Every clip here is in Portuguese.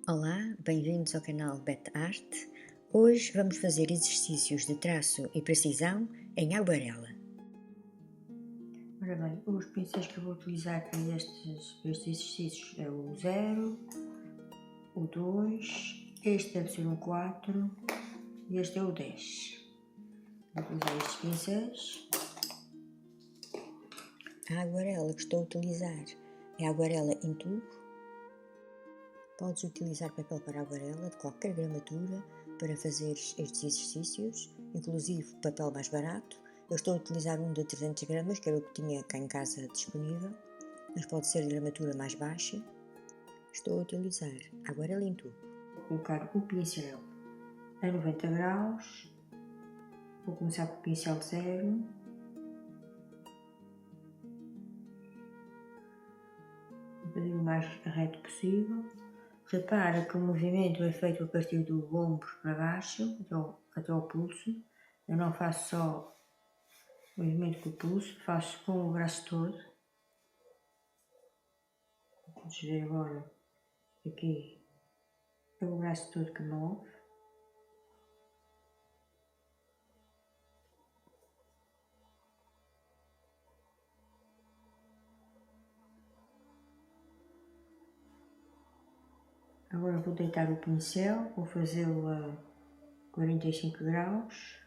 Olá, bem-vindos ao canal BetArt. Hoje vamos fazer exercícios de traço e precisão em aguarela. Ora bem, os pincéis que eu vou utilizar para estes exercícios é o 0, o 2, este deve ser um 4 e este é o 10. Vou utilizar estes pincéis. A aguarela que estou a utilizar é a aguarela em tubo. Podes utilizar papel para aguarela de qualquer gramatura para fazer estes exercícios, inclusive papel mais barato. Eu estou a utilizar um de 300 gramas, que era o que tinha cá em casa disponível, mas pode ser de gramatura mais baixa. Estou a utilizar aguarela em tubo. Vou colocar o pincel a 90 graus. Vou começar com o pincel 0. Vou fazer o mais reto possível. Repara que o movimento é feito a partir do ombro para baixo, até ao pulso. Eu não faço só o movimento com o pulso, faço com o braço todo. Vamos ver agora aqui é o braço todo que move. Agora vou deitar o pincel, vou fazê-lo a 45 graus.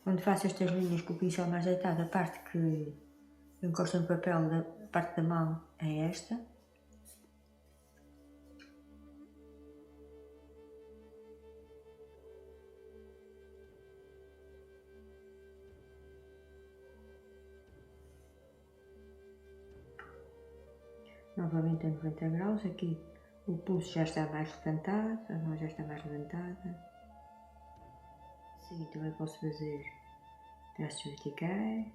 Quando faço estas linhas com o pincel mais deitado, a parte que encosta no papel da parte da mão é esta. Novamente a 90 graus, aqui o pulso já está mais levantado, a mão já está mais levantada. Sim, também posso fazer traços verticais.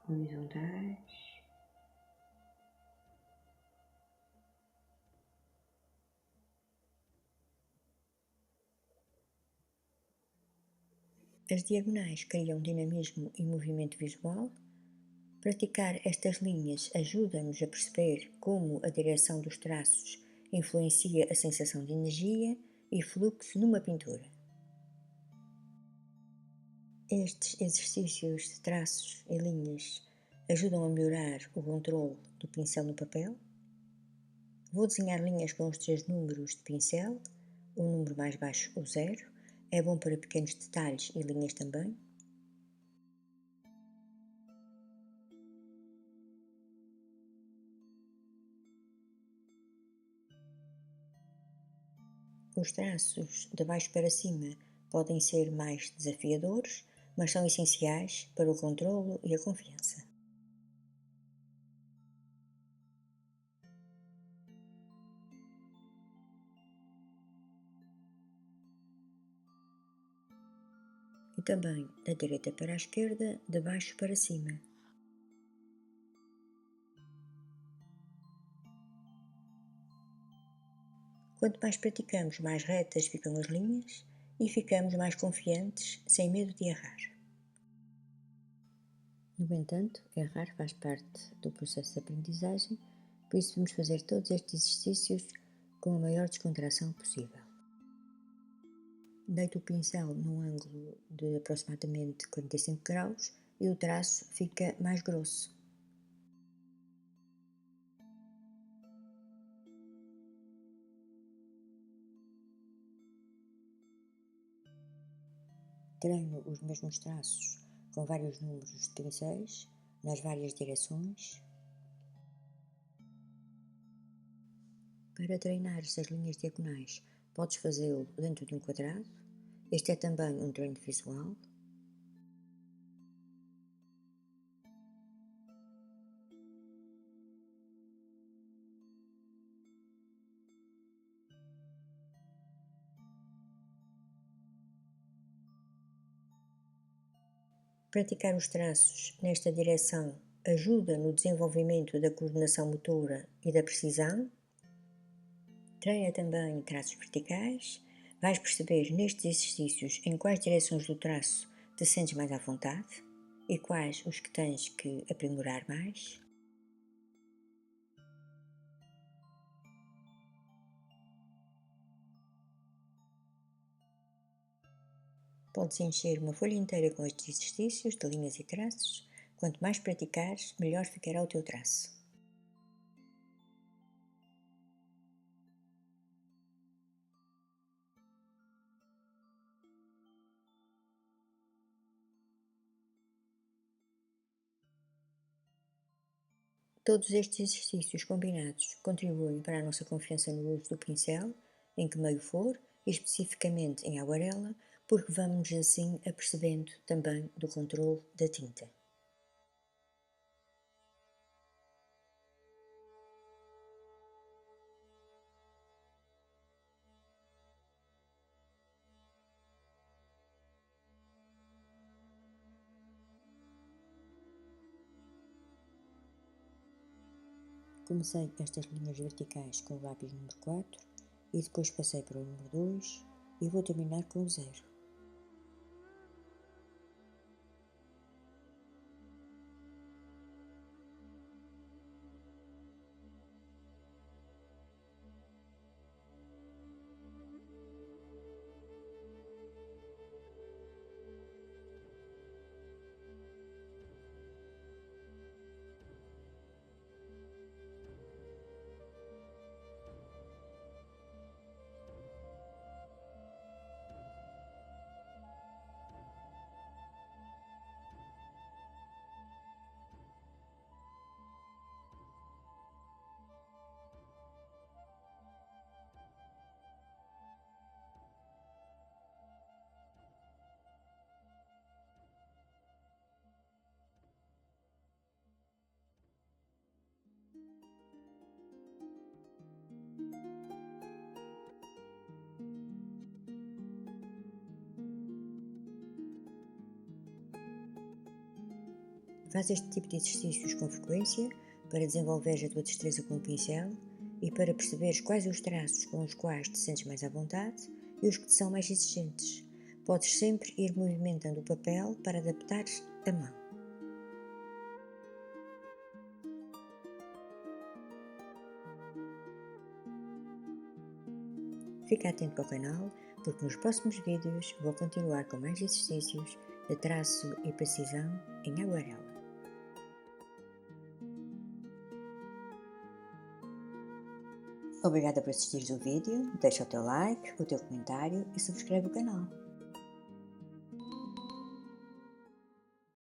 Horizontais. As diagonais criam dinamismo e movimento visual. Praticar estas linhas ajuda-nos a perceber como a direção dos traços influencia a sensação de energia e fluxo numa pintura. Estes exercícios de traços e linhas ajudam a melhorar o controle do pincel no papel. Vou desenhar linhas com os 3 números de pincel, o número mais baixo, o 0. É bom para pequenos detalhes e linhas também. Os traços de baixo para cima podem ser mais desafiadores, mas são essenciais para o controlo e a confiança. E também da direita para a esquerda, de baixo para cima. Quanto mais praticamos, mais retas ficam as linhas e ficamos mais confiantes, sem medo de errar. No entanto, errar faz parte do processo de aprendizagem, por isso vamos fazer todos estes exercícios com a maior descontração possível. Deito o pincel num ângulo de aproximadamente 45 graus e o traço fica mais grosso. Treino os mesmos traços com vários números de pincéis, nas várias direções. Para treinar estas linhas diagonais, podes fazê-lo dentro de um quadrado. Este é também um treino visual. Praticar os traços nesta direção ajuda no desenvolvimento da coordenação motora e da precisão. Treina também traços verticais, Vais perceber nestes exercícios em quais direções do traço te sentes mais à vontade e quais os que tens que aprimorar mais. Podes encher uma folha inteira com estes exercícios de linhas e traços. Quanto mais praticares, melhor ficará o teu traço. Todos estes exercícios combinados contribuem para a nossa confiança no uso do pincel, em que meio for, e especificamente em aguarela, porque vamos assim apercebendo também do controle da tinta. Comecei estas linhas verticais com o lápis número 4 e depois passei para o número 2 e vou terminar com o 0. Faz este tipo de exercícios com frequência para desenvolveres a tua destreza com o pincel e para perceberes quais os traços com os quais te sentes mais à vontade e os que te são mais exigentes. Podes sempre ir movimentando o papel para adaptares a mão. Fica atento ao canal, porque nos próximos vídeos vou continuar com mais exercícios de traço e precisão em aguarela. Obrigada por assistires o vídeo, deixa o teu like, o teu comentário e subscreve o canal.